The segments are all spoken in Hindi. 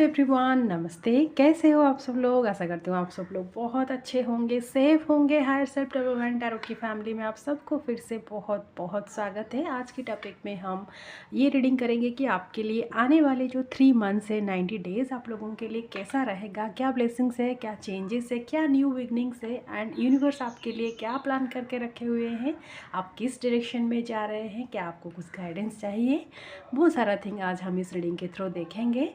एवरीवन, नमस्ते। कैसे हो आप सब लोग? आशा करती हूँ आप सब लोग बहुत अच्छे होंगे, सेफ होंगे। हायर सेल्फ डेवलपमेंट टैरो की फैमिली में आप सबको फिर से बहुत बहुत स्वागत है। आज की टॉपिक में हम ये रीडिंग करेंगे कि आपके लिए आने वाले जो 3 मंथ्स है, 90 डेज़ आप लोगों के लिए कैसा रहेगा, क्या ब्लेसिंग्स है, क्या चेंजेस है, क्या न्यू बिगनिंग्स है एंड यूनिवर्स आपके लिए क्या प्लान करके रखे हुए हैं, आप किस डायरेक्शन में जा रहे हैं, क्या आपको कुछ गाइडेंस चाहिए, बहुत सारा थिंग आज हम इस रीडिंग के थ्रू देखेंगे।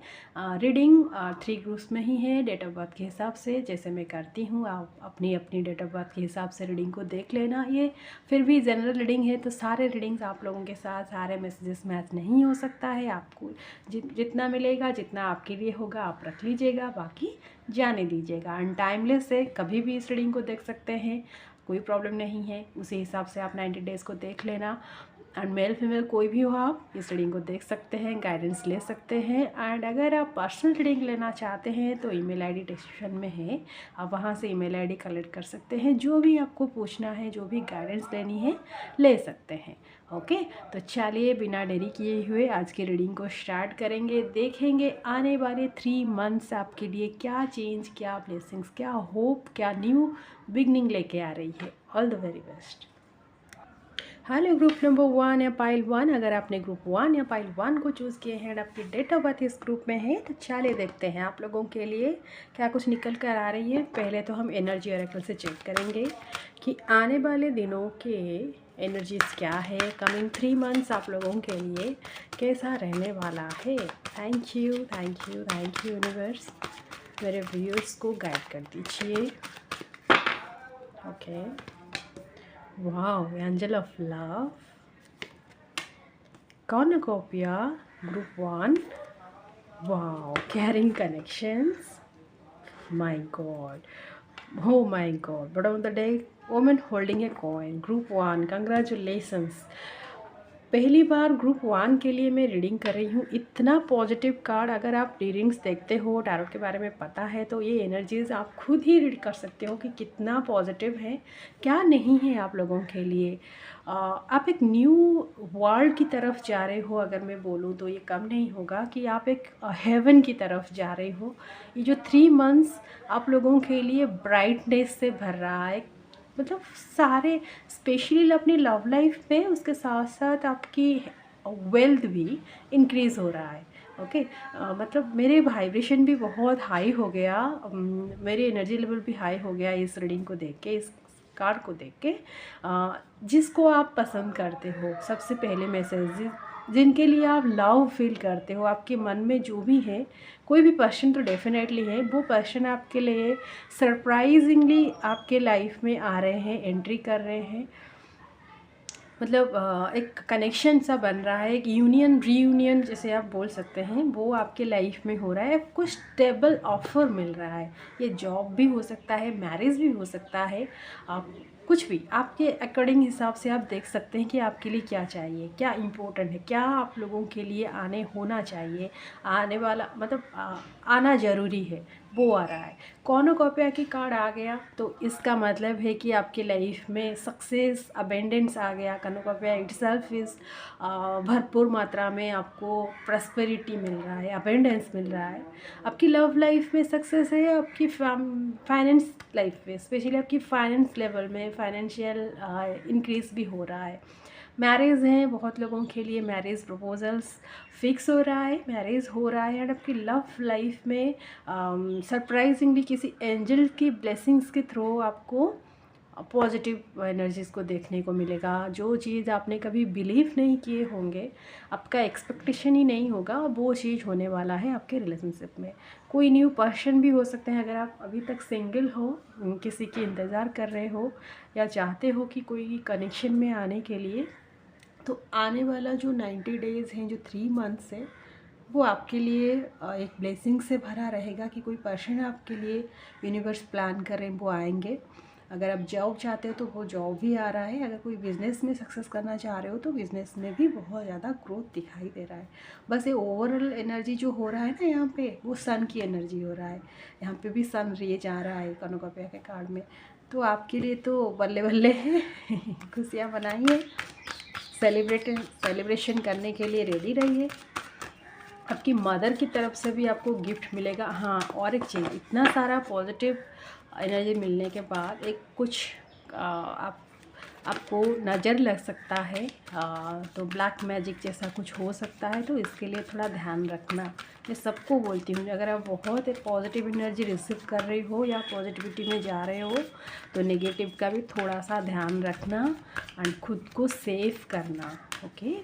रीडिंग 3 ग्रुप्स में ही है, डेट ऑफ बर्थ के हिसाब से जैसे मैं करती हूँ। आप अपनी अपनी डेट ऑफ बर्थ के हिसाब से रीडिंग को देख लेना। ये फिर भी जनरल रीडिंग है तो सारे रीडिंग्स आप लोगों के साथ सारे मैसेजेस मैच नहीं हो सकता है। आपको जितना मिलेगा, जितना आपके लिए होगा आप रख लीजिएगा, बाकी जाने दीजिएगा। अनटाइमलेस है, कभी भी इस रीडिंग को देख सकते हैं, कोई प्रॉब्लम नहीं है। उसी हिसाब से आप 90 डेज़ को देख लेना। एंड मेल फीमेल कोई भी हो, आप इस रीडिंग को देख सकते हैं, गाइडेंस ले सकते हैं। एंड अगर आप पर्सनल रीडिंग लेना चाहते हैं तो ईमेल आईडी डिस्क्रिप्शन में है, आप वहां से ईमेल आईडी कलेक्ट कर सकते हैं। जो भी आपको पूछना है, जो भी गाइडेंस लेनी है, ले सकते हैं। ओके, तो चलिए बिना देरी किए हुए आज की रीडिंग को स्टार्ट करेंगे। देखेंगे आने वाले 3 मंथ्स आपके लिए क्या चेंज, क्या ब्लेसिंग्स, क्या होप, क्या न्यू बिगनिंग लेके आ रही है। All the very best. Hello group number 1 या पाइल 1, अगर आपने ग्रुप 1 या पाइल 1 को चूज़ किए हैं और आपकी डेट ऑफ बर्थ इस ग्रुप में है तो चलिए देखते हैं आप लोगों के लिए क्या कुछ निकल कर आ रही है। पहले तो हम एनर्जी ऑरेकल से चेक करेंगे कि आने वाले दिनों के एनर्जीज क्या है, कमिंग 3 मंथ्स आप लोगों के लिए कैसा रहने वाला है। Thank you thank you thank you universe, मेरे व्यूअर्स को गाइड कर दीजिए। Okay, wow, angel of love, cornucopia, group 1, wow, caring connections, my god, oh my god, bottom of the deck, woman holding a coin, group 1, congratulations। पहली बार ग्रुप 1 के लिए मैं रीडिंग कर रही हूँ। इतना पॉजिटिव कार्ड, अगर आप रीडिंग्स देखते हो, टैरो के बारे में पता है तो ये एनर्जीज़ आप खुद ही रीड कर सकते हो कि कितना पॉजिटिव है, क्या नहीं है आप लोगों के लिए। आप एक न्यू वर्ल्ड की तरफ जा रहे हो। अगर मैं बोलूँ तो ये कम नहीं होगा कि आप एक हेवन की तरफ जा रहे हो। ये जो 3 मंथ्स आप लोगों के लिए ब्राइटनेस से भर रहा है, मतलब सारे, स्पेशली अपनी लव लाइफ में, उसके साथ साथ आपकी वेल्थ भी इंक्रीज़ हो रहा है। ओके, मतलब मेरे वाइब्रेशन भी बहुत हाई हो गया, मेरी एनर्जी लेवल भी हाई हो गया इस रीडिंग को देख के, इस कार्ड को देख के। जिसको आप पसंद करते हो, सबसे पहले मैसेज जिनके लिए आप लव फील करते हो, आपके मन में जो भी है, कोई भी पर्सन तो डेफिनेटली है, वो पर्सन आपके लिए सरप्राइजिंगली आपके लाइफ में आ रहे हैं, एंट्री कर रहे हैं। मतलब एक कनेक्शन सा बन रहा है, एक यूनियन रीयूनियन जैसे आप बोल सकते हैं, वो आपके लाइफ में हो रहा है। कुछ स्टेबल ऑफर मिल रहा है, ये जॉब भी हो सकता है, मैरिज भी हो सकता है, आप कुछ भी आपके अकॉर्डिंग हिसाब से आप देख सकते हैं कि आपके लिए क्या चाहिए, क्या इम्पोर्टेंट है, क्या आप लोगों के लिए आने होना चाहिए, आने वाला मतलब आना ज़रूरी है, वो आ रहा है। कॉर्नुकोपिया की कार्ड आ गया तो इसका मतलब है कि आपकी लाइफ में सक्सेस, अबेंडेंस आ गया। कॉर्नुकोपिया इटसेल्फ इज़ भरपूर मात्रा में आपको प्रॉस्पेरिटी मिल रहा है, अबेंडेंस मिल रहा है। आपकी लव लाइफ में सक्सेस है, आपकी फाइनेंस लाइफ में, स्पेशली आपकी फाइनेंस लेवल में फाइनेंशियल इंक्रीज भी हो रहा है। मैरिज है, बहुत लोगों के लिए मैरिज प्रपोजल्स फिक्स हो रहा है, मैरिज हो रहा है। एंड आपकी लव लाइफ में सरप्राइजिंगली किसी एंजल की ब्लेसिंग्स के थ्रू आपको पॉजिटिव एनर्जीज़ को देखने को मिलेगा। जो चीज़ आपने कभी बिलीव नहीं किए होंगे, आपका एक्सपेक्टेशन ही नहीं होगा, वो चीज़ होने वाला है आपके रिलेशनशिप में। कोई न्यू पर्सन भी हो सकते हैं। अगर आप अभी तक सिंगल हो, किसी की इंतज़ार कर रहे हो या चाहते हो कि कोई कनेक्शन में आने के लिए, तो आने वाला जो 90 डेज़ हैं, जो 3 मंथ्स हैं, वो आपके लिए एक ब्लेसिंग से भरा रहेगा कि कोई पर्सन आपके लिए यूनिवर्स प्लान करें, वो आएंगे। अगर आप जॉब चाहते हो तो वो जॉब भी आ रहा है। अगर कोई बिज़नेस में सक्सेस करना चाह रहे हो तो बिज़नेस में भी बहुत ज़्यादा ग्रोथ दिखाई दे रहा है। बस ये ओवरऑल एनर्जी जो हो रहा है ना यहाँ पे, वो सन की एनर्जी हो रहा है। यहाँ पे भी सन रे जा रहा है कॉर्नुकोपिया के कार्ड में। तो आपके लिए तो बल्ले बल्ले है खुशियाँ मनाइए, सेलिब्रेशन करने के लिए रेडी रहिए। आपकी मदर की तरफ से भी आपको गिफ्ट मिलेगा। हाँ, और एक चीज़, इतना सारा पॉजिटिव एनर्जी मिलने के बाद एक कुछ आपको नज़र लग सकता है, तो ब्लैक मैजिक जैसा कुछ हो सकता है, तो इसके लिए थोड़ा ध्यान रखना। मैं सबको बोलती हूँ, अगर आप बहुत पॉजिटिव एनर्जी रिसीव कर रहे हो या पॉजिटिविटी में जा रहे हो, तो नेगेटिव का भी थोड़ा सा ध्यान रखना एंड खुद को सेफ करना। ओके,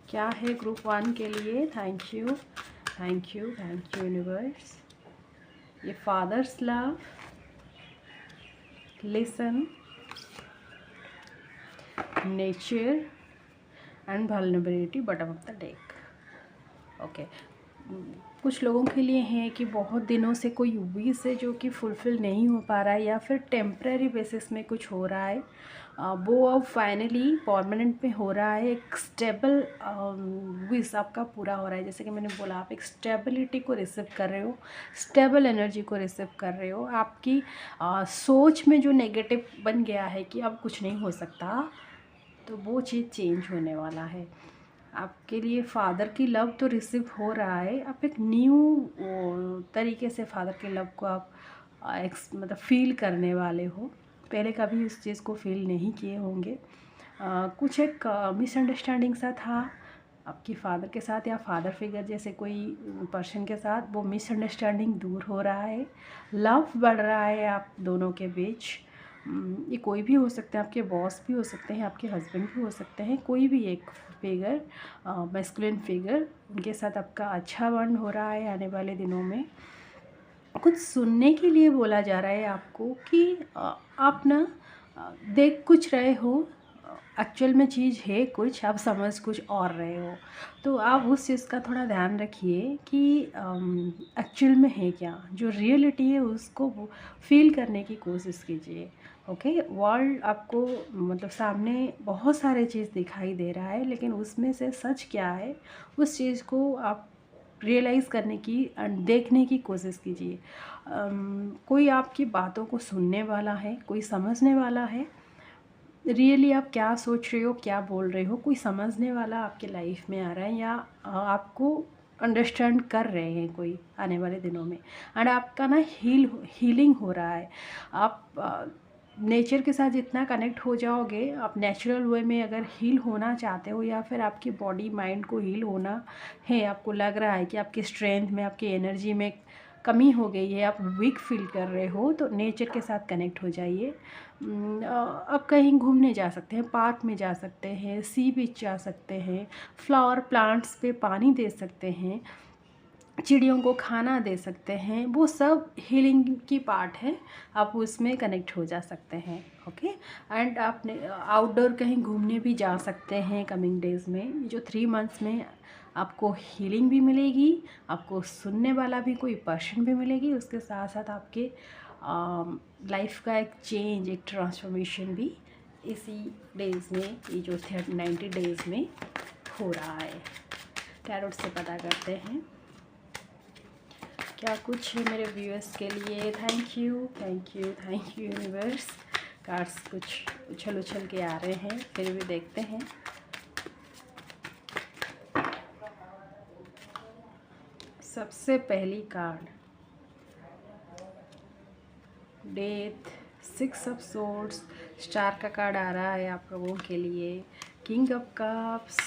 क्या है ग्रुप 1 के लिए? Thank you, thank you, thank you universe. ये father's love, listen, nature and vulnerability, bottom of the deck. Okay, कुछ लोगों के लिए है कि बहुत दिनों से कोई विश है जो कि फुलफ़िल नहीं हो पा रहा है, या फिर टेम्परेरी बेसिस में कुछ हो रहा है, वो अब फाइनली परमानेंट में हो रहा है। एक स्टेबल विश आपका पूरा हो रहा है। जैसे कि मैंने बोला, आप एक स्टेबिलिटी को रिसीव कर रहे हो, स्टेबल एनर्जी को रिसीव कर रहे हो। आपकी सोच में जो नेगेटिव बन गया है कि अब कुछ नहीं हो सकता, तो वो चीज़ चेंज होने वाला है। आपके लिए फादर की लव तो रिसीव हो रहा है। आप एक न्यू तरीके से फादर के लव को आप मतलब फील करने वाले हो। पहले कभी उस चीज़ को फील नहीं किए होंगे। कुछ एक मिसअंडरस्टैंडिंग सा था आपकी फ़ादर के साथ, या फादर फिगर जैसे कोई पर्सन के साथ। वो मिसअंडरस्टैंडिंग दूर हो रहा है, लव बढ़ रहा है आप दोनों के बीच। ये कोई भी हो सकते हैं, आपके बॉस भी हो सकते हैं, आपके हस्बैंड भी हो सकते हैं, कोई भी एक फिगर, मैस्कुलिन फिगर, उनके साथ आपका अच्छा बॉन्ड हो रहा है आने वाले दिनों में। कुछ सुनने के लिए बोला जा रहा है आपको कि आप ना देख कुछ रहे हो, एक्चुअल में चीज़ है कुछ, आप समझ कुछ और रहे हो। तो आप उस चीज़ का थोड़ा ध्यान रखिए कि एक्चुअल में है क्या, जो रियलिटी है उसको फील करने की कोशिश कीजिए। ओके, वर्ल्ड आपको मतलब सामने बहुत सारे चीज़ दिखाई दे रहा है, लेकिन उसमें से सच क्या है, उस चीज़ को आप रियलाइज़ करने की एंड देखने की कोशिश कीजिए। कोई आपकी बातों को सुनने वाला है, कोई समझने वाला है। रियली आप क्या सोच रहे हो, क्या बोल रहे हो, कोई समझने वाला आपके लाइफ में आ रहा है, या आपको अंडरस्टैंड कर रहे हैं कोई आने वाले दिनों में। एंड आपका ना हीलिंग हो रहा है। आप नेचर के साथ जितना कनेक्ट हो जाओगे, आप नेचुरल वे में अगर हील होना चाहते हो, या फिर आपकी बॉडी माइंड को हील होना है, आपको लग रहा है कि आपकी स्ट्रेंथ में, आपकी एनर्जी में कमी हो गई है, आप वीक फील कर रहे हो, तो नेचर के साथ कनेक्ट हो जाइए। आप कहीं घूमने जा सकते हैं, पार्क में जा सकते हैं, सी बीच जा सकते हैं, फ्लावर प्लांट्स पे पानी दे सकते हैं, चिड़ियों को खाना दे सकते हैं। वो सब हीलिंग की पार्ट है, आप उसमें कनेक्ट हो जा सकते हैं। ओके, एंड आप आउटडोर कहीं घूमने भी जा सकते हैं कमिंग डेज़ में। जो 3 मंथ्स में आपको हीलिंग भी मिलेगी, आपको सुनने वाला भी कोई पर्सन भी मिलेगी, उसके साथ साथ आपके लाइफ का एक चेंज, एक ट्रांसफॉर्मेशन भी इसी डेज़ में, ये जो 90 डेज़ में हो रहा है। टैरोट से पता करते हैं क्या कुछ है मेरे व्यूअर्स के लिए। Thank you, thank you, thank you universe. Cards कुछ उछल उछल के आ रहे हैं, फिर भी देखते हैं। सबसे पहली card, death, 6 of swords, star का कार्ड आ रहा है आप लोगों के लिए। King of cups,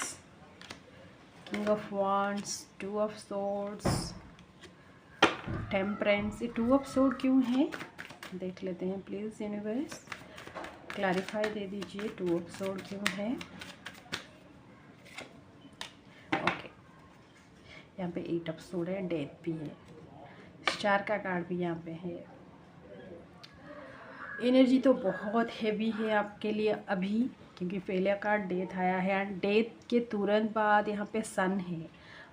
king of wands, 2 of swords, temperance. ये 2 ऑफ सोर्ड क्यों है देख लेते हैं प्लीज़ यूनिवर्स, क्लैरिफाई दे दीजिए 2 ऑफ सोर्ड क्यों है। ओके, यहाँ पे 8 ऑफ सोर्ड है, डेथ भी है, स्टार का कार्ड भी यहाँ पे है। एनर्जी तो बहुत हैवी है आपके लिए अभी, क्योंकि पहला कार्ड डेथ आया है, एंड डेथ के तुरंत बाद यहाँ पे सन है।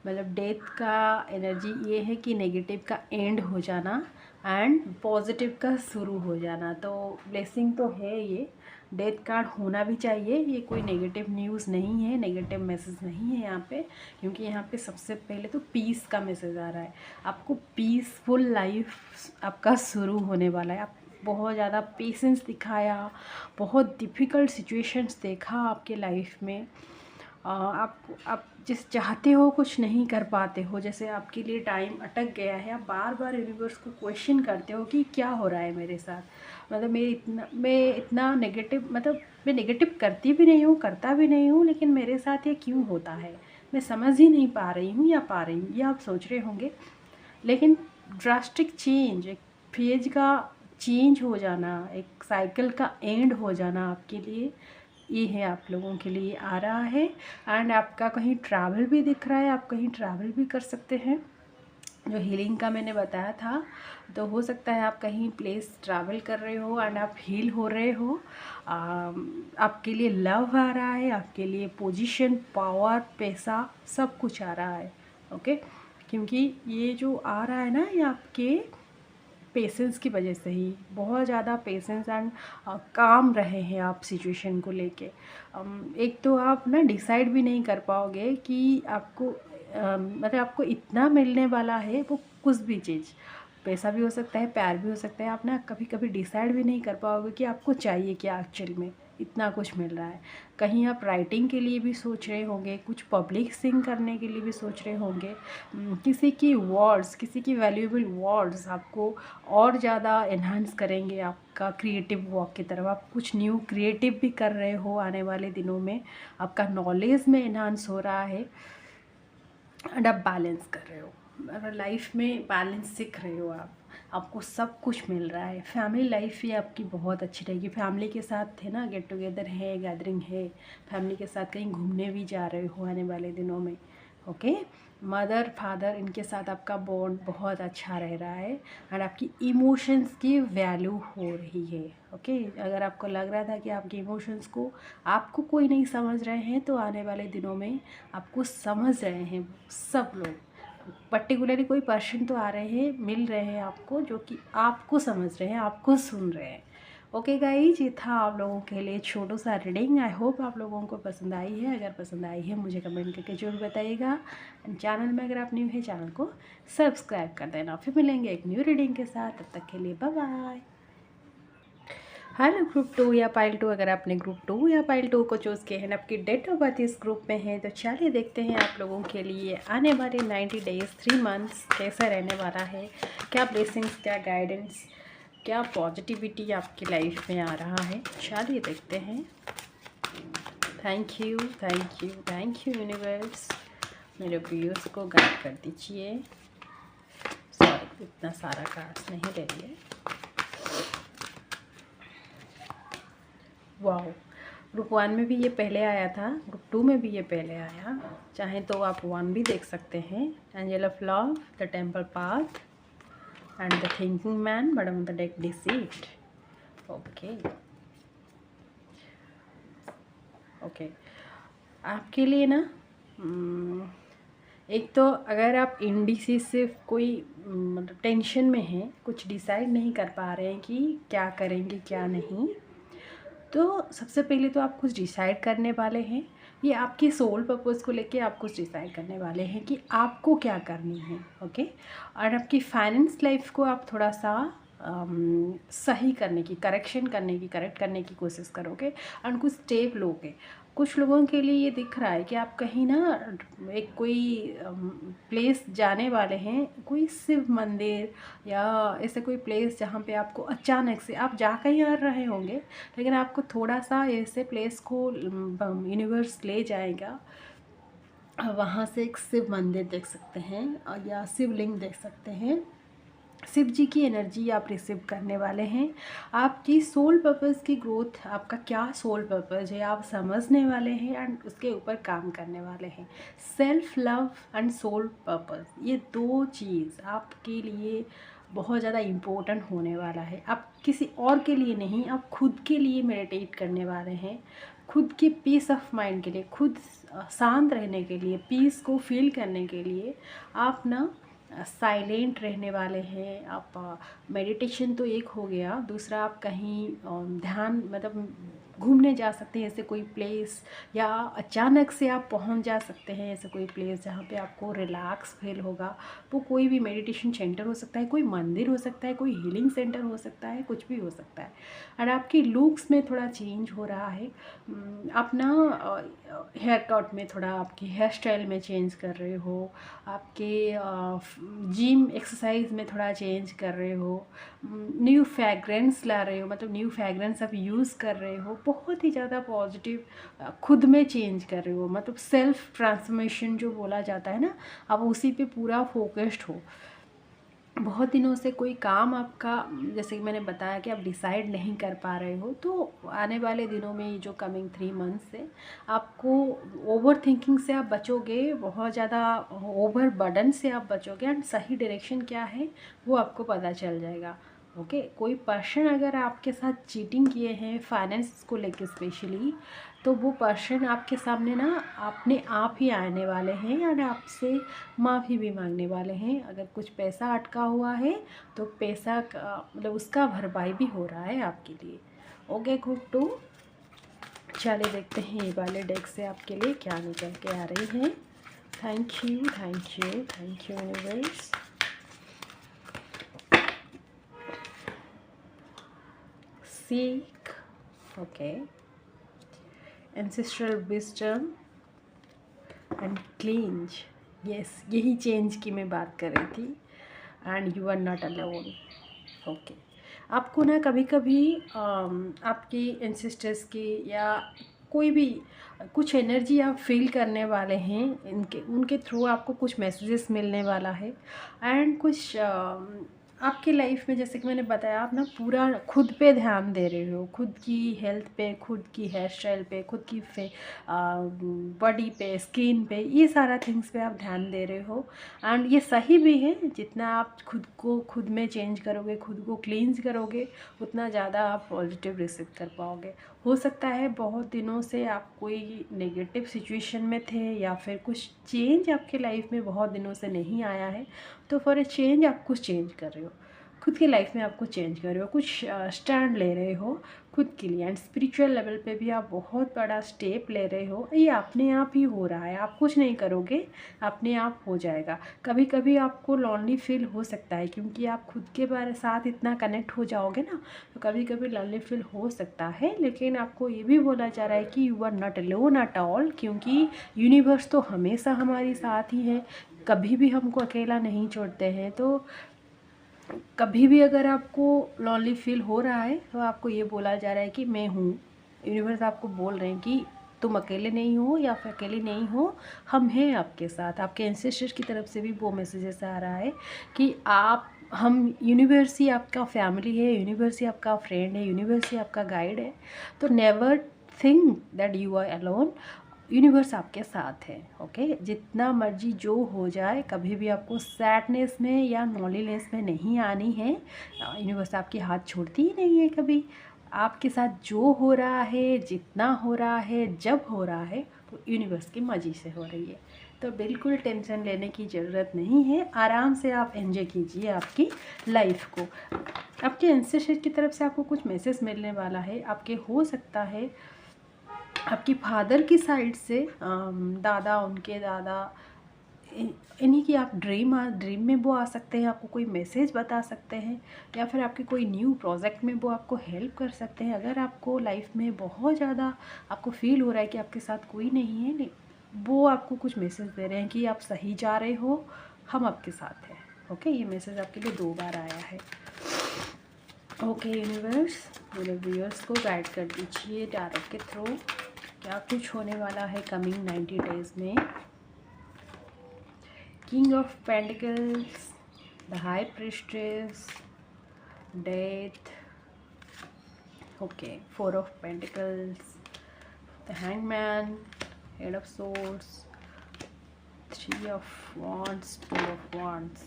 मतलब डेथ का एनर्जी ये है कि नेगेटिव का एंड हो जाना एंड पॉजिटिव का शुरू हो जाना। तो ब्लेसिंग तो है ये, डेथ कार्ड होना भी चाहिए। ये कोई नेगेटिव न्यूज़ नहीं है, नेगेटिव मैसेज नहीं है यहाँ पे, क्योंकि यहाँ पे सबसे पहले तो पीस का मैसेज आ रहा है। आपको पीसफुल लाइफ आपका शुरू होने वाला है। आप बहुत ज़्यादा पेशेंस दिखाया, बहुत डिफ़िकल्ट सिचुएशंस देखा आपके लाइफ में, आप जिस चाहते हो कुछ नहीं कर पाते हो, जैसे आपके लिए टाइम अटक गया है, आप बार बार यूनिवर्स को क्वेश्चन करते हो कि क्या हो रहा है मेरे साथ, मतलब मैं इतना नेगेटिव, मतलब मैं नेगेटिव करती भी नहीं हूँ, करता भी नहीं हूँ, लेकिन मेरे साथ ये क्यों होता है, मैं समझ ही नहीं पा रही हूँ या पा रही हूँ, ये आप सोच रहे होंगे। लेकिन ड्रास्टिक चेंज, एक फेज का चेंज हो जाना, एक साइकिल का एंड हो जाना आपके लिए, ये है आप लोगों के लिए आ रहा है। एंड आपका कहीं ट्रैवल भी दिख रहा है, आप कहीं ट्रैवल भी कर सकते हैं। जो हीलिंग का मैंने बताया था, तो हो सकता है आप कहीं प्लेस ट्रैवल कर रहे हो एंड आप हील हो रहे हो। आपके लिए लव आ रहा है, आपके लिए पोजीशन, पावर, पैसा, सब कुछ आ रहा है। ओके, क्योंकि ये जो आ रहा है ना, ये आपके पेशेंस की वजह से ही, बहुत ज़्यादा पेशेंस एंड काम रहे हैं आप सिचुएशन को लेके। एक तो आप ना डिसाइड भी नहीं कर पाओगे कि आपको मतलब आपको इतना मिलने वाला है, वो कुछ भी चीज़, पैसा भी हो सकता है, प्यार भी हो सकता है, आप ना कभी कभी डिसाइड भी नहीं कर पाओगे कि आपको चाहिए क्या एक्चुअल में, इतना कुछ मिल रहा है। कहीं आप राइटिंग के लिए भी सोच रहे होंगे, कुछ पब्लिक सिंग करने के लिए भी सोच रहे होंगे, किसी की वर्ड्स, किसी की वैल्यूएबल वर्ड्स आपको और ज़्यादा एनहांस करेंगे आपका क्रिएटिव वर्क की तरफ। आप कुछ न्यू क्रिएटिव भी कर रहे हो आने वाले दिनों में, आपका नॉलेज में एनहांस हो रहा है एंड आप बैलेंस कर रहे हो, अगर लाइफ में बैलेंस सीख रहे हो आप, आपको सब कुछ मिल रहा है। फैमिली लाइफ ही आपकी बहुत अच्छी रहेगी, फैमिली के साथ है ना, गेट टुगेदर है, गैदरिंग है, फैमिली के साथ कहीं घूमने भी जा रहे हो आने वाले दिनों में। ओके, मदर फादर इनके साथ आपका बॉन्ड बहुत अच्छा रह रहा है एंड आपकी इमोशंस की वैल्यू हो रही है। ओके, अगर आपको लग रहा था कि आपके इमोशंस को आपको कोई नहीं समझ रहे हैं, तो आने वाले दिनों में आपको समझ रहे हैं सब लोग। पर्टिकुलरली कोई पर्सन तो आ रहे हैं, मिल रहे हैं आपको, जो कि आपको समझ रहे हैं, आपको सुन रहे हैं। ओके गाइज, ये था आप लोगों के लिए छोटा सा रीडिंग। आई होप आप लोगों को पसंद आई है। अगर पसंद आई है मुझे कमेंट करके जरूर बताइएगा। चैनल में अगर आप न्यू है, चैनल को सब्सक्राइब कर देना। फिर मिलेंगे एक न्यू रीडिंग के साथ, तब तक के लिए बाय बाय। हेलो ग्रुप 2 या पाइल 2, अगर आपने ग्रुप 2 या पाइल 2 को चूज़ किया है, आपकी डेट ऑफ बर्थ इस ग्रुप में है, तो चलिए देखते हैं आप लोगों के लिए आने वाले 90 डेज 3 मंथ्स कैसा रहने वाला है, क्या ब्लेसिंग्स, क्या गाइडेंस, क्या पॉजिटिविटी आपकी लाइफ में आ रहा है। चलिए देखते हैं। Thank you, thank you, thank you universe, मेरे व्यूअर्स को गाइड कर दीजिए। सॉरी, इतना सारा कार्ड्स नहीं ले लिए। वाह, ग्रुप 1 में भी ये पहले आया था, ग्रुप 2 में भी ये पहले आया। चाहे तो आप 1 भी देख सकते हैं। Angel of love, the temple path and the thinking man, bottom of the deck deceit. Okay okay, आपके लिए ना एक तो अगर आप इंडिसिसिव कोई मतलब टेंशन में हैं, कुछ डिसाइड नहीं कर पा रहे हैं कि क्या करेंगे क्या नहीं, तो सबसे पहले तो आप कुछ डिसाइड करने वाले हैं। ये आपके सोल पर्पस को लेके आप कुछ डिसाइड करने वाले हैं कि आपको क्या करनी है। ओके, और आपकी फाइनेंस लाइफ को आप थोड़ा सा सही करने की, करेक्ट करने की कोशिश करोगे और कुछ स्टेप लोगे। कुछ लोगों के लिए ये दिख रहा है कि आप कहीं ना एक कोई प्लेस जाने वाले हैं, कोई शिव मंदिर या ऐसे कोई प्लेस जहाँ पे आपको अचानक से, आप जा कहीं आ रहे होंगे, लेकिन आपको थोड़ा सा ऐसे प्लेस को यूनिवर्स ले जाएगा। वहाँ से एक शिव मंदिर देख सकते हैं और या शिवलिंग देख सकते हैं। शिव जी की एनर्जी आप रिसीव करने वाले हैं। आपकी सोल पर्पस की ग्रोथ, आपका क्या सोल पर्पस है, आप समझने वाले हैं एंड उसके ऊपर काम करने वाले हैं। Self love and soul purpose, ये दो चीज़ आपके लिए बहुत ज़्यादा इम्पोर्टेंट होने वाला है। आप किसी और के लिए नहीं, आप खुद के लिए मेडिटेट करने वाले हैं, खुद की पीस ऑफ माइंड के लिए, खुद शांत रहने के लिए, पीस को फील करने के लिए आप ना साइलेंट रहने वाले हैं। आप मेडिटेशन तो एक हो गया, दूसरा आप कहीं ध्यान, मतलब घूमने जा सकते हैं ऐसे कोई प्लेस, या अचानक से आप पहुंच जा सकते हैं ऐसे कोई प्लेस जहाँ पे आपको रिलैक्स फील होगा। वो कोई भी मेडिटेशन सेंटर हो सकता है, कोई मंदिर हो सकता है, कोई हीलिंग सेंटर हो सकता है, कुछ भी हो सकता है। और आपकी लुक्स में थोड़ा चेंज हो रहा है, आप ना हेयर कट में थोड़ा आपकी हेयर स्टाइल में चेंज कर रहे हो, आपके जिम एक्सरसाइज में थोड़ा चेंज कर रहे हो, न्यू फ्रेगरेंस ला रहे हो, मतलब न्यू फ्रेगरेंस आप यूज़ कर रहे हो, बहुत ही ज़्यादा पॉजिटिव खुद में चेंज कर रहे हो, मतलब सेल्फ ट्रांसफॉर्मेशन जो बोला जाता है ना, आप उसी पे पूरा फोकस्ड हो। बहुत दिनों से कोई काम आपका, जैसे कि मैंने बताया कि आप डिसाइड नहीं कर पा रहे हो, तो आने वाले दिनों में जो कमिंग 3 मंथ्स से आपको ओवर थिंकिंग से आप बचोगे, बहुत ज़्यादा ओवर बर्डन से आप बचोगे, एंड सही डायरेक्शन क्या है वो आपको पता चल जाएगा। ओके, कोई पर्सन अगर आपके साथ चीटिंग किए हैं फाइनेंस को लेके स्पेशली, तो वो पर्सन आपके सामने ना अपने आप ही आने वाले हैं, और आपसे माफ़ी भी मांगने वाले हैं। अगर कुछ पैसा अटका हुआ है तो पैसा का मतलब उसका भरपाई भी हो रहा है आपके लिए। Okay, good to. चलिए देखते हैं ये वाले डेक से आपके लिए क्या निकल के आ रही है। Thank you, thank you, thank you universe. Seek, okay, ancestral wisdom and cleanse. Yes, यही चेंज की मैं बात कर रही थी। And you are not alone. Okay, आपको ना कभी कभी आपकी एंसेस्टर्स की या कोई भी कुछ एनर्जी आप फील करने वाले हैं, इनके उनके थ्रू आपको कुछ मैसेजेस मिलने वाला है। एंड कुछ आपकी लाइफ में, जैसे कि मैंने बताया, आप ना पूरा खुद पे ध्यान दे रहे हो, खुद की हेल्थ पे, खुद की हेयर स्टाइल पे, खुद की बॉडी पे, स्किन पे, ये सारा थिंग्स पे आप ध्यान दे रहे हो। एंड ये सही भी है, जितना आप खुद को खुद में चेंज करोगे, खुद को क्लींज करोगे, उतना ज़्यादा आप पॉजिटिव रिसीव कर पाओगे। हो सकता है बहुत दिनों से आप कोई नेगेटिव सिचुएशन में थे, या फिर कुछ चेंज आपके लाइफ में बहुत दिनों से नहीं आया है, तो फॉर ए चेंज आप कुछ चेंज कर रहे हो, खुद की लाइफ में आप कुछ चेंज कर रहे हो, कुछ स्टैंड ले रहे हो खुद के लिए। एंड स्पिरिचुअल लेवल पे भी आप बहुत बड़ा स्टेप ले रहे हो। ये अपने आप ही हो रहा है, आप कुछ नहीं करोगे, अपने आप हो जाएगा। कभी कभी आपको लॉन्ली फील हो सकता है, क्योंकि आप खुद के बारे साथ इतना कनेक्ट हो जाओगे ना, तो कभी कभी लॉन्ली फील हो सकता है। लेकिन आपको ये भी बोला जा रहा है कि you are not alone at all, क्योंकि यूनिवर्स तो हमेशा हमारे साथ ही है, कभी भी हमको अकेला नहीं छोड़ते हैं। तो कभी भी अगर आपको लॉन्ली फील हो रहा है, तो आपको ये बोला जा रहा है कि मैं हूँ। यूनिवर्स आपको बोल रहे हैं कि तुम अकेले नहीं हो, या फिर अकेले नहीं हो, हम हैं आपके साथ। आपके एंसेस्टर्स की तरफ से भी वो मैसेजेस आ रहा है कि हम यूनिवर्स ही आपका फैमिली है, यूनिवर्स ही आपका फ्रेंड है, यूनिवर्स ही आपका गाइड है। तो never think that you are alone, universe आपके साथ है। ओके, जितना मर्जी जो हो जाए, कभी भी आपको सैडनेस में या नॉलीनेस में नहीं आनी है। यूनिवर्स आपके हाथ छोड़ती ही नहीं है कभी। आपके साथ जो हो रहा है, जितना हो रहा है, जब हो रहा है, तो यूनिवर्स की मर्जी से हो रही है। तो बिल्कुल टेंशन लेने की ज़रूरत नहीं है, आराम से आप एंजॉय कीजिए आपकी लाइफ को। आपके एंसेस्टर्स की तरफ से आपको कुछ मैसेज मिलने वाला है। आपके हो सकता है आपकी फादर की साइड से दादा, उनके दादा, इन्हीं की आप ड्रीम में वो आ सकते हैं, आपको कोई मैसेज बता सकते हैं, या फिर आपके कोई न्यू प्रोजेक्ट में वो आपको हेल्प कर सकते हैं। अगर आपको लाइफ में बहुत ज़्यादा आपको फील हो रहा है कि आपके साथ कोई नहीं है, नहीं, वो आपको कुछ मैसेज दे रहे हैं कि आप सही जा रहे हो, हम आपके साथ हैं। ओके, ये मैसेज आपके लिए 2 बार आया है। ओके यूनिवर्स, मेरे व्यूअर्स को गाइड कर दीजिए टैरो के थ्रू, क्या कुछ होने वाला है कमिंग 90 डेज में। King of pentacles, the high prestress, death, okay, 4 of pentacles, the hangman, head of swords, 3 of wands, 2 of wands,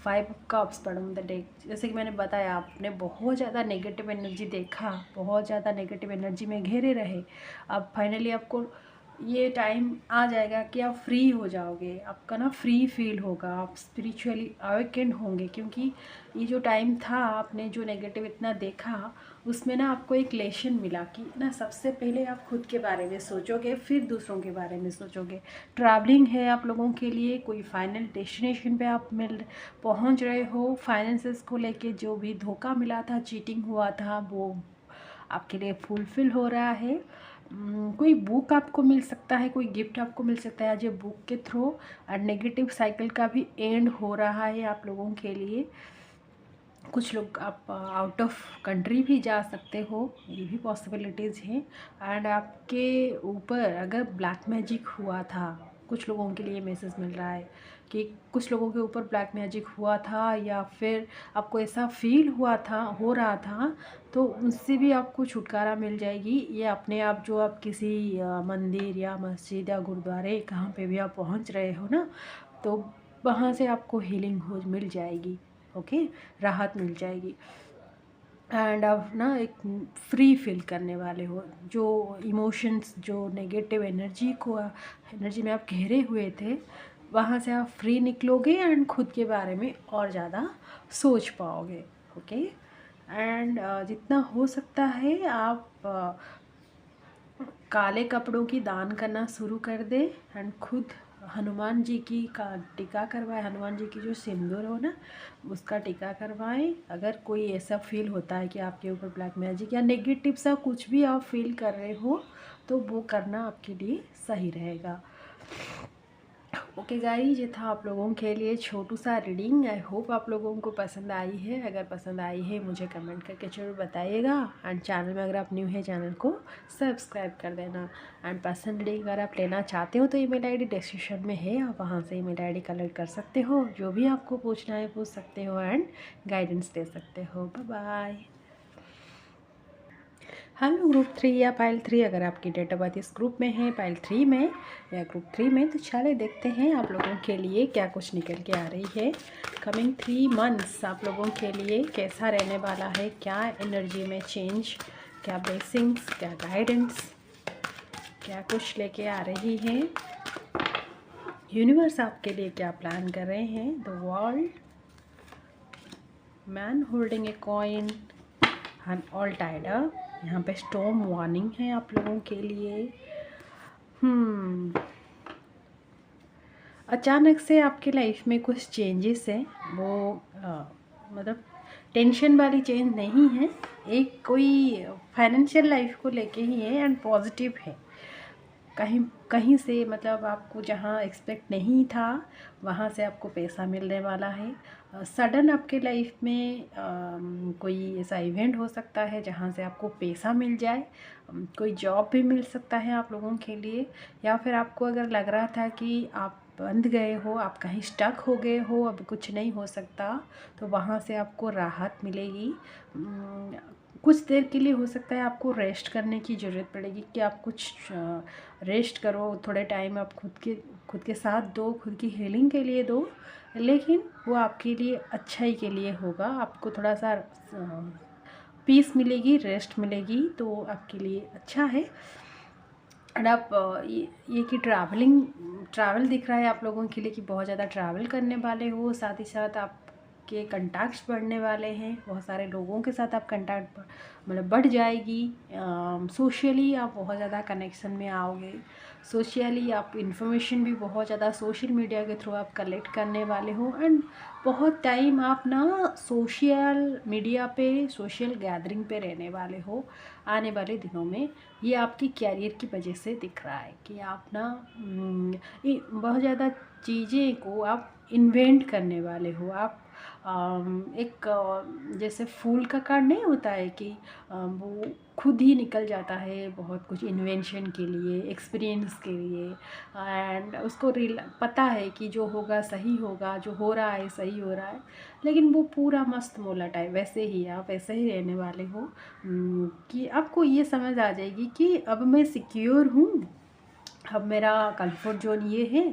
5 of cups from the deck. जैसे कि मैंने बताया, आपने बहुत ज़्यादा नेगेटिव एनर्जी देखा, बहुत ज़्यादा नेगेटिव एनर्जी में घेरे रहे। अब फाइनली आपको ये टाइम आ जाएगा कि आप फ्री हो जाओगे, आपका ना फ्री फील होगा, आप स्पिरिचुअली अवेकेंड होंगे। क्योंकि ये जो टाइम था, आपने जो नेगेटिव इतना देखा, उसमें ना आपको एक लेसन मिला कि ना सबसे पहले आप खुद के बारे में सोचोगे, फिर दूसरों के बारे में सोचोगे। ट्रैवलिंग है आप लोगों के लिए, कोई फाइनल डेस्टिनेशन पे आप पहुंच रहे हो। फाइनेंसेस को लेके जो भी धोखा मिला था, चीटिंग हुआ था, वो आपके लिए फुलफ़िल हो रहा है। कोई बुक आपको मिल सकता है, कोई गिफ्ट आपको मिल सकता है आज ये बुक के थ्रू। और नेगेटिव साइकिल का भी एंड हो रहा है आप लोगों के लिए। कुछ लोग आप आउट ऑफ कंट्री भी जा सकते हो, ये भी पॉसिबिलिटीज़ हैं। एंड आपके ऊपर अगर ब्लैक मैजिक हुआ था, कुछ लोगों के लिए मैसेज मिल रहा है कि कुछ लोगों के ऊपर ब्लैक मैजिक हुआ था, या फिर आपको ऐसा फील हुआ था, हो रहा था, तो उससे भी आपको छुटकारा मिल जाएगी। ये अपने आप जो आप किसी मंदिर या मस्जिद या गुरुद्वारे कहाँ पे भी आप पहुँच रहे हो ना, तो वहाँ से आपको हीलिंग हो मिल जाएगी। ओके, राहत मिल जाएगी। एंड आप ना एक फ्री फील करने वाले हो। जो इमोशंस, जो नेगेटिव एनर्जी में आप घेरे हुए थे, वहाँ से आप फ्री निकलोगे एंड खुद के बारे में और ज़्यादा सोच पाओगे। ओके, एंड जितना हो सकता है आप काले कपड़ों की दान करना शुरू कर दे। एंड खुद हनुमान जी की का टीका करवाएं। हनुमान जी की जो सिंदूर हो ना, उसका टीका करवाएं। अगर कोई ऐसा फील होता है कि आपके ऊपर ब्लैक मैजिक या नेगेटिव सा कुछ भी आप फील कर रहे हो, तो वो करना आपके लिए सही रहेगा। ओके गाइस, ये था आप लोगों के लिए छोटू सा रीडिंग। आई होप आप लोगों को पसंद आई है। अगर पसंद आई है मुझे कमेंट करके जरूर बताइएगा। एंड चैनल में अगर आप न्यू है, चैनल को सब्सक्राइब कर देना। एंड पर्सनल रीडिंग अगर आप लेना चाहते हो तो ईमेल आईडी डिस्क्रिप्शन में है, आप वहाँ से ईमेल आईडी कलेक्ट कर सकते हो। जो भी आपको पूछना है पूछ सकते हो एंड गाइडेंस दे सकते हो। Bye bye. हेलो ग्रुप 3 या पाइल 3, अगर आपकी डेट ऑफ बर्थ इस ग्रुप में है, पाइल 3 में या ग्रुप 3 में, तो चले देखते हैं आप लोगों के लिए क्या कुछ निकल के आ रही है। कमिंग 3 मंथ्स आप लोगों के लिए कैसा रहने वाला है, क्या एनर्जी में चेंज, क्या ब्लेसिंग्स, क्या गाइडेंस, क्या कुछ लेके आ रही है यूनिवर्स आपके लिए, क्या प्लान कर रहे हैं। The world, man holding a coin and all tied up. यहाँ पे स्टॉर्म वार्निंग है आप लोगों के लिए। अचानक से आपके लाइफ में कुछ चेंजेस हैं, वो मतलब टेंशन वाली चेंज नहीं है, एक कोई फाइनेंशियल लाइफ को लेके ही है एंड पॉजिटिव है। कहीं कहीं से मतलब आपको जहाँ एक्सपेक्ट नहीं था, वहाँ से आपको पैसा मिलने वाला है। सडन आपके लाइफ में कोई ऐसा इवेंट हो सकता है जहाँ से आपको पैसा मिल जाए। कोई जॉब भी मिल सकता है आप लोगों के लिए। या फिर आपको अगर लग रहा था कि आप बंध गए हो, आप कहीं स्टक हो गए हो, अब कुछ नहीं हो सकता, तो वहाँ से आपको राहत मिलेगी। कुछ देर के लिए हो सकता है आपको रेस्ट करने की ज़रूरत पड़ेगी, कि आप कुछ रेस्ट करो, थोड़े टाइम आप खुद के साथ दो, खुद की हीलिंग के लिए दो। लेकिन वो आपके लिए अच्छाई के लिए होगा। आपको थोड़ा सा पीस मिलेगी, रेस्ट मिलेगी, तो आपके लिए अच्छा है। एंड आप ये कि ट्रैवल दिख रहा है आप लोगों के लिए, कि बहुत ज़्यादा ट्रैवल करने वाले हो। साथ ही साथ आपके कंटैक्ट्स बढ़ने वाले हैं, बहुत सारे लोगों के साथ आप कंटैक्ट मतलब बढ़ जाएगी। सोशली आप बहुत ज़्यादा कनेक्शन में आओगे। सोशली आप इंफॉर्मेशन भी बहुत ज़्यादा सोशल मीडिया के थ्रू आप कलेक्ट करने वाले हो। एंड बहुत टाइम आप ना सोशल मीडिया पे, सोशल गैदरिंग पे रहने वाले हो आने वाले दिनों में। ये आपकी कैरियर की वजह से दिख रहा है कि आप ना ये बहुत ज़्यादा चीज़ें को आप इन्वेंट करने वाले हो। आप एक जैसे फूल का कार्ड नहीं होता है कि वो खुद ही निकल जाता है बहुत कुछ इन्वेंशन के लिए, एक्सपीरियंस के लिए। एंड उसको पता है कि जो होगा सही होगा, जो हो रहा है सही हो रहा है, लेकिन वो पूरा मस्त मोला टाइप। वैसे ही आप ऐसे ही रहने वाले हो कि आपको ये समझ आ जाएगी कि अब मैं सिक्योर हूँ, अब मेरा कंफर्ट जोन ये है।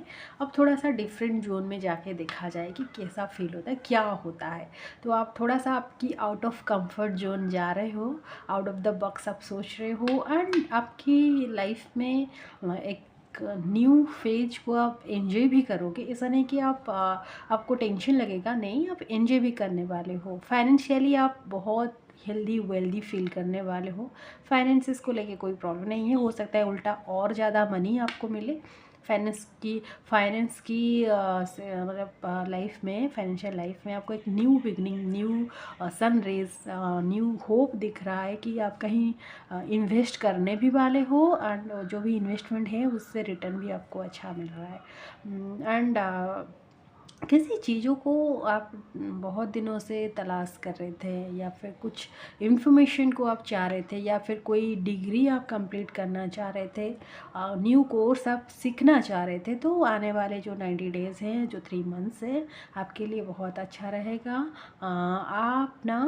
अब थोड़ा सा डिफरेंट जोन में जाके देखा जाए कि कैसा फील होता है, क्या होता है। तो आप थोड़ा सा आपकी आउट ऑफ कंफर्ट जोन जा रहे हो, आउट ऑफ द बॉक्स आप सोच रहे हो। एंड आपकी लाइफ में एक एक न्यू फेज को आप एंजॉय भी करोगे। ऐसा नहीं कि आपको टेंशन लगेगा, नहीं, आप एंजॉय भी करने वाले हो। फाइनेंशियली आप बहुत हेल्दी वेल्दी फील करने वाले हो। फाइनेंसिस को लेके कोई प्रॉब्लम नहीं है, हो सकता है उल्टा और ज़्यादा मनी आपको मिले। फाइनेंस की मतलब लाइफ में, फाइनेंशियल लाइफ में आपको एक new beginning, new sun rays, new hope दिख रहा है कि आप कहीं इन्वेस्ट करने भी वाले हो, एंड जो भी इन्वेस्टमेंट है उससे रिटर्न भी आपको अच्छा मिल रहा है। एंड किसी चीज़ों को आप बहुत दिनों से तलाश कर रहे थे, या फिर कुछ इन्फॉर्मेशन को आप चाह रहे थे, या फिर कोई डिग्री आप कंप्लीट करना चाह रहे थे, न्यू कोर्स आप सीखना चाह रहे थे, तो आने वाले जो 90 डेज़ हैं, जो 3 मंथ्स है, आपके लिए बहुत अच्छा रहेगा। आप ना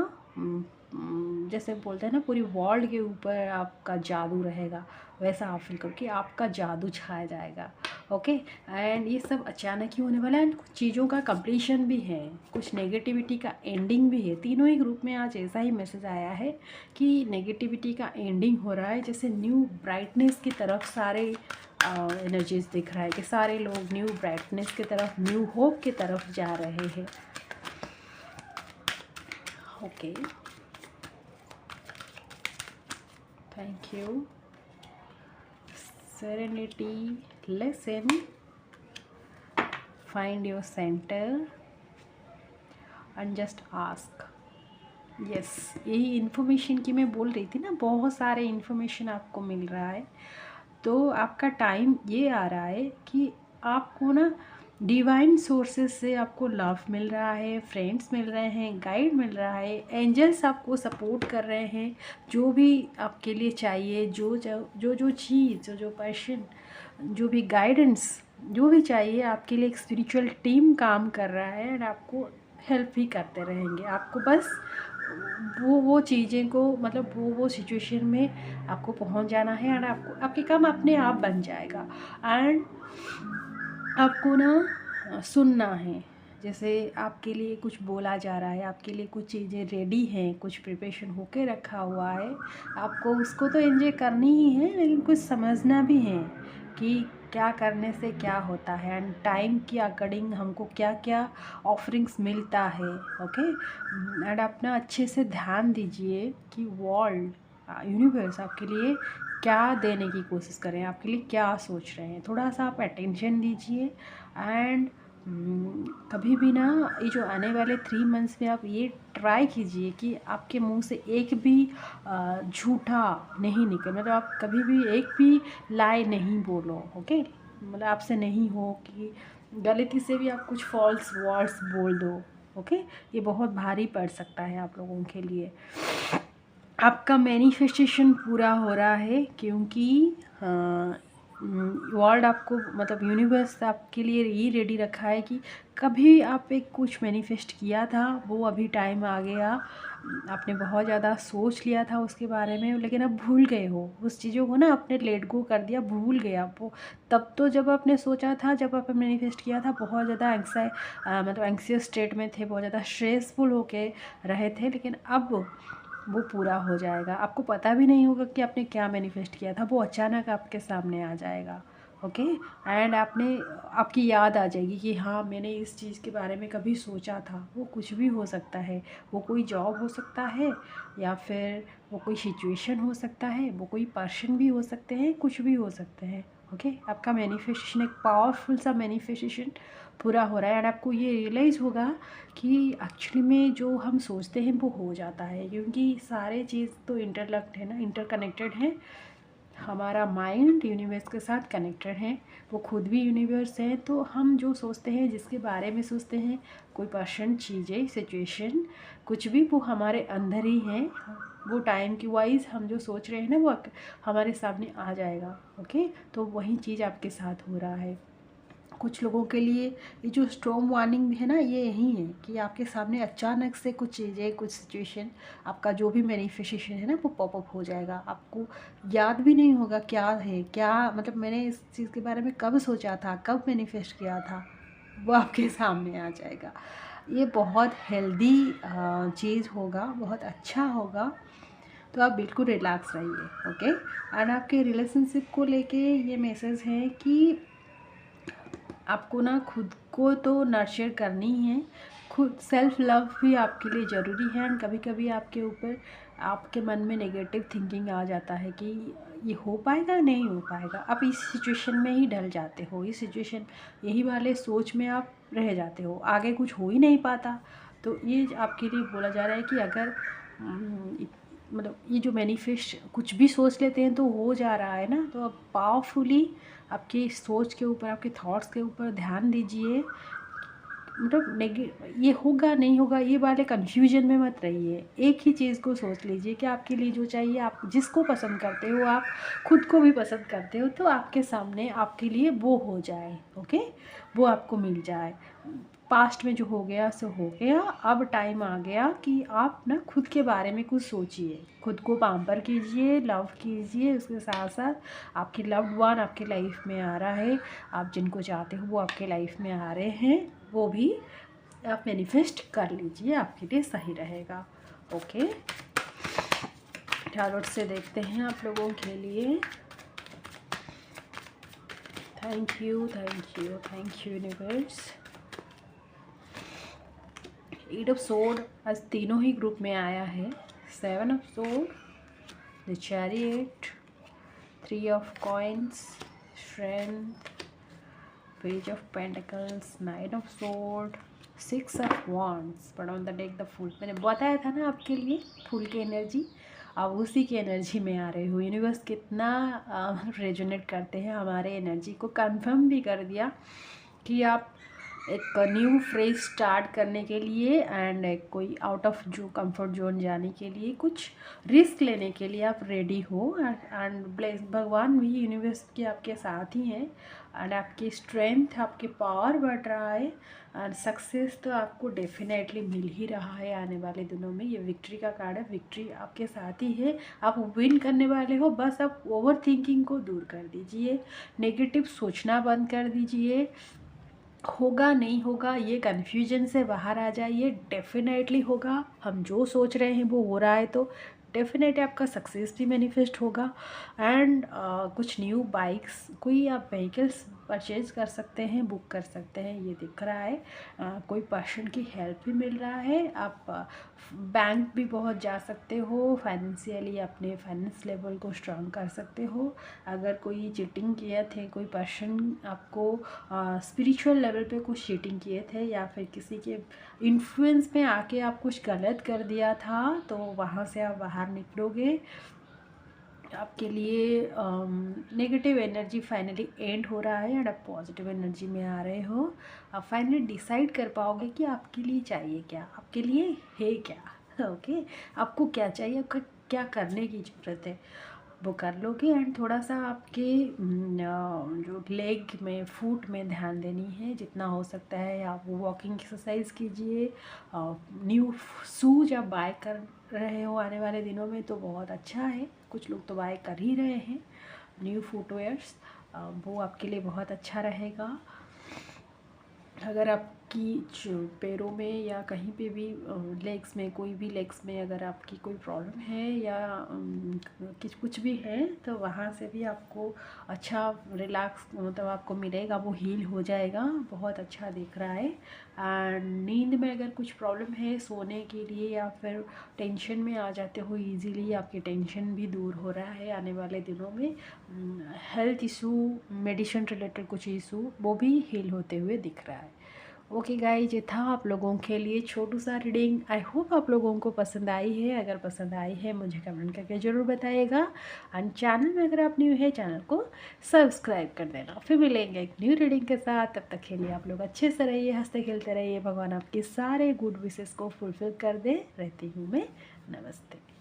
जैसे बोलते हैं ना, पूरी वर्ल्ड के ऊपर आपका जादू रहेगा, वैसा आप फील करो कि आपका जादू छाया जाएगा। ओके, एंड ये सब अचानक ही होने वाला है, एंड कुछ चीज़ों का कंप्लीशन भी है, कुछ नेगेटिविटी का एंडिंग भी है। तीनों ही ग्रुप में आज ऐसा ही मैसेज आया है कि नेगेटिविटी का एंडिंग हो रहा है, जैसे न्यू ब्राइटनेस की तरफ सारे एनर्जीज दिख रहा है कि सारे लोग न्यू ब्राइटनेस की तरफ, न्यू होप की तरफ जा रहे हैं। Okay, thank you. Serenity lesson, find your center and just ask. Yes, यही इन्फॉर्मेशन की मैं बोल रही थी ना, बहुत सारे इन्फॉर्मेशन आपको मिल रहा है, तो आपका टाइम ये आ रहा है कि आपको ना डिवाइन सोर्सेज से आपको लव मिल रहा है, फ्रेंड्स मिल रहे हैं, गाइड मिल रहा है, एंजल्स आपको सपोर्ट कर रहे हैं, जो भी आपके लिए चाहिए, जो चीज़, जो पैशन, जो भी गाइडेंस, जो भी चाहिए आपके लिए, एक स्पिरिचुअल टीम काम कर रहा है, और आपको हेल्प भी करते रहेंगे। आपको बस वो चीज़ें को, मतलब वो सिचुएशन में आपको पहुंच जाना है, और आपके काम अपने आप बन जाएगा। एंड आपको ना सुनना है, जैसे आपके लिए कुछ बोला जा रहा है, आपके लिए कुछ चीज़ें रेडी हैं, कुछ प्रिपरेशन होके रखा हुआ है, आपको उसको तो एंजॉय करनी ही है, लेकिन कुछ समझना भी है कि क्या करने से क्या होता है, एंड टाइम के अकॉर्डिंग हमको क्या क्या ऑफरिंग्स मिलता है। ओके, एंड अपना अच्छे से ध्यान दीजिए कि वर्ल्ड, यूनिवर्स आपके लिए क्या देने की कोशिश करें, आपके लिए क्या सोच रहे हैं, थोड़ा सा आप अटेंशन दीजिए। एंड कभी भी ना, ये जो आने वाले 3 मंथ्स में आप ये ट्राई कीजिए कि आपके मुंह से एक भी झूठा नहीं निकले, मतलब आप कभी भी एक भी लाई नहीं बोलो। ओके, मतलब आपसे नहीं हो कि गलती से भी आप कुछ फॉल्स वर्ड्स बोल दो। ओके, ये बहुत भारी पड़ सकता है आप लोगों के लिए। आपका मैनिफेस्टेशन पूरा हो रहा है, क्योंकि वर्ल्ड आपको, मतलब यूनिवर्स आपके लिए ये रेडी रखा है कि कभी आप एक कुछ मैनिफेस्ट किया था, वो अभी टाइम आ गया, आपने बहुत ज़्यादा सोच लिया था उसके बारे में, लेकिन अब भूल गए हो उस चीज़ों को ना, आपने लेट गो कर दिया, भूल गए आप वो। तब तो जब आपने सोचा था, जब आपने मैनिफेस्ट किया था, बहुत ज़्यादा मतलब एंक्सियस स्टेट में थे, बहुत ज़्यादा स्ट्रेसफुल होके रहे थे, लेकिन अब वो पूरा हो जाएगा। आपको पता भी नहीं होगा कि आपने क्या मैनिफेस्ट किया था, वो अचानक आपके सामने आ जाएगा। ओके, एंड आपकी याद आ जाएगी कि हाँ, मैंने इस चीज़ के बारे में कभी सोचा था। वो कुछ भी हो सकता है, वो कोई जॉब हो सकता है, या फिर वो कोई सिचुएशन हो सकता है, वो कोई पर्सन भी हो सकते हैं, कुछ भी हो सकते हैं। ओके, आपका मैनिफेस्टेशन, एक पावरफुल सा मैनिफेस्टेशन पूरा हो रहा है, एंड आपको ये रियलाइज़ होगा कि एक्चुअली में जो हम सोचते हैं वो हो जाता है, क्योंकि सारे चीज़ तो इंटरलक्ट है ना, इंटरकनेक्टेड है। हमारा माइंड यूनिवर्स के साथ कनेक्टेड है, वो खुद भी यूनिवर्स है। तो हम जो सोचते हैं, जिसके बारे में सोचते हैं, कोई पर्सन, चीज़ें, सिचुएशन, कुछ भी, वो हमारे अंदर ही है। वो टाइम की वाइज हम जो सोच रहे हैं ना, वो हमारे सामने आ जाएगा। ओके, तो वही चीज़ आपके साथ हो रहा है। कुछ लोगों के लिए ये जो स्ट्रॉन्ग वार्निंग भी है ना, ये यही है कि आपके सामने अचानक से कुछ चीज़ें, कुछ सिचुएशन, आपका जो भी मैनिफेस्टेशन है ना, वो पॉपअप हो जाएगा। आपको याद भी नहीं होगा क्या है, क्या मतलब मैंने इस चीज़ के बारे में कब सोचा था, कब मैनिफेस्ट किया था, वो आपके सामने आ जाएगा। ये बहुत हेल्दी चीज़ होगा, बहुत अच्छा होगा। तो आप बिल्कुल रिलैक्स रहिए। ओके, एंड आपके रिलेशनशिप को लेके ये मैसेज है कि आपको ना खुद को तो नर्चर करनी है, खुद सेल्फ लव भी आपके लिए ज़रूरी है। एंड कभी कभी आपके ऊपर आपके मन में नेगेटिव थिंकिंग आ जाता है कि ये हो पाएगा नहीं हो पाएगा, आप इस सिचुएशन में ही ढल जाते हो, इस सिचुएशन यही वाले सोच में आप रह जाते हो, आगे कुछ हो ही नहीं पाता। तो ये आपके लिए बोला जा रहा है कि अगर मतलब ये जो मैनिफेस्ट कुछ भी सोच लेते हैं तो हो जा रहा है ना, तो आप पावरफुली आपकी सोच के ऊपर, आपके थॉट्स के ऊपर ध्यान दीजिए। मतलब ये होगा नहीं होगा ये वाले कन्फ्यूजन में मत रहिए, एक ही चीज़ को सोच लीजिए कि आपके लिए जो चाहिए, आप जिसको पसंद करते हो, आप खुद को भी पसंद करते हो, तो आपके सामने आपके लिए वो हो जाए। ओके, वो आपको मिल जाए। पास्ट में जो हो गया सो हो गया, अब टाइम आ गया कि आप ना खुद के बारे में कुछ सोचिए, खुद को पैम्पर कीजिए, लव कीजिए। उसके साथ साथ आपके लव्ड वन आपके लाइफ में आ रहा है, आप जिनको चाहते हो वो आपके लाइफ में आ रहे हैं, वो भी आप मैनिफेस्ट कर लीजिए, आपके लिए सही रहेगा। ओके, टैरोट से देखते हैं आप लोगों के लिए। Thank you thank you thank you universe. 8 of sword आज तीनों ही ग्रुप में आया है। 7 of sword, the chariot, 3 of coins, strength, page of pentacles, 9 of sword, 6 of wands. But on the deck the fool, मैंने बताया था ना आपके लिए फूल की एनर्जी, आप उसी की एनर्जी में आ रहे हो। यूनिवर्स कितना रेजोनेट करते हैं हमारे एनर्जी को, कंफर्म भी कर दिया कि आप एक न्यू फ्रेज स्टार्ट करने के लिए एंड कोई आउट ऑफ जो कंफर्ट जोन जाने के लिए, कुछ रिस्क लेने के लिए आप रेडी हो। एंड भगवान भी यूनिवर्स के आपके साथ ही हैं, एंड आपकी स्ट्रेंथ, आपके पावर बढ़ रहा है, एंड सक्सेस तो आपको डेफिनेटली मिल ही रहा है आने वाले दिनों में। ये विक्ट्री का कार्ड है, विक्ट्री आपके साथ ही है, आप विन करने वाले हो। बस आप ओवर थिंकिंग को दूर कर दीजिए, नेगेटिव सोचना बंद कर दीजिए, होगा नहीं होगा ये कन्फ्यूजन से बाहर आ जाइए। डेफिनेटली होगा, हम जो सोच रहे हैं वो हो रहा है, तो डेफिनेटली आपका सक्सेस भी मैनिफेस्ट होगा। एंड कुछ न्यू बाइक्स, कोई आप व्हीकल्स परचेज कर सकते हैं, बुक कर सकते हैं, ये दिख रहा है। कोई पर्सन की हेल्प भी मिल रहा है, आप बैंक भी बहुत जा सकते हो, फाइनेंशियली अपने फाइनेंस लेवल को स्ट्रांग कर सकते हो। अगर कोई चीटिंग किए थे, कोई पर्सन आपको स्पिरिचुअल लेवल पे कुछ चीटिंग किए थे, या फिर किसी के इन्फ्लुएंस में आके आप कुछ गलत कर दिया था, तो वहाँ से आप बाहर निकलोगे। आपके लिए नेगेटिव एनर्जी फाइनली एंड हो रहा है, एंड आप पॉजिटिव एनर्जी में आ रहे हो। आप फाइनली डिसाइड कर पाओगे कि आपके लिए चाहिए क्या, आपके लिए है क्या। ओके, आपको क्या चाहिए, आपको क्या करने की ज़रूरत है, वो कर लोगे। एंड थोड़ा सा आपके जो लेग में, फुट में ध्यान देनी है जितना हो सकता है। आप वॉकिंग एक्सरसाइज कीजिए, न्यू शूज आप बाय कर रहे हो आने वाले दिनों में तो बहुत अच्छा है, कुछ लोग तो बाय कर ही रहे हैं न्यू फुटवेयर्स, वो आपके लिए बहुत अच्छा रहेगा। अगर आपकी पैरों में या कहीं पे भी लेग्स में, कोई भी लेग्स में अगर आपकी कोई प्रॉब्लम है या कुछ भी है, तो वहाँ से भी आपको अच्छा रिलैक्स मतलब आपको मिलेगा, वो हील हो जाएगा, बहुत अच्छा दिख रहा है। एंड नींद में अगर कुछ प्रॉब्लम है सोने के लिए, या फिर टेंशन में आ जाते हो इजीली, आपकी टेंशन भी दूर हो रहा है आने वाले दिनों में। हेल्थ इशू, मेडिसिन रिलेटेड कुछ इशू, वो भी हील होते हुए दिख रहा है। ओके गाइज, ये था आप लोगों के लिए छोटू सा रीडिंग। आई होप आप लोगों को पसंद आई है। अगर पसंद आई है मुझे कमेंट करके ज़रूर बताइएगा। एंड चैनल में अगर आप न्यू है, चैनल को सब्सक्राइब कर देना। फिर मिलेंगे एक न्यू रीडिंग के साथ, तब तक के लिए आप लोग अच्छे से रहिए, हंसते खेलते रहिए। भगवान आपके सारे गुड विशेस को फुलफिल कर दे। रहती हूँ मैं, नमस्ते।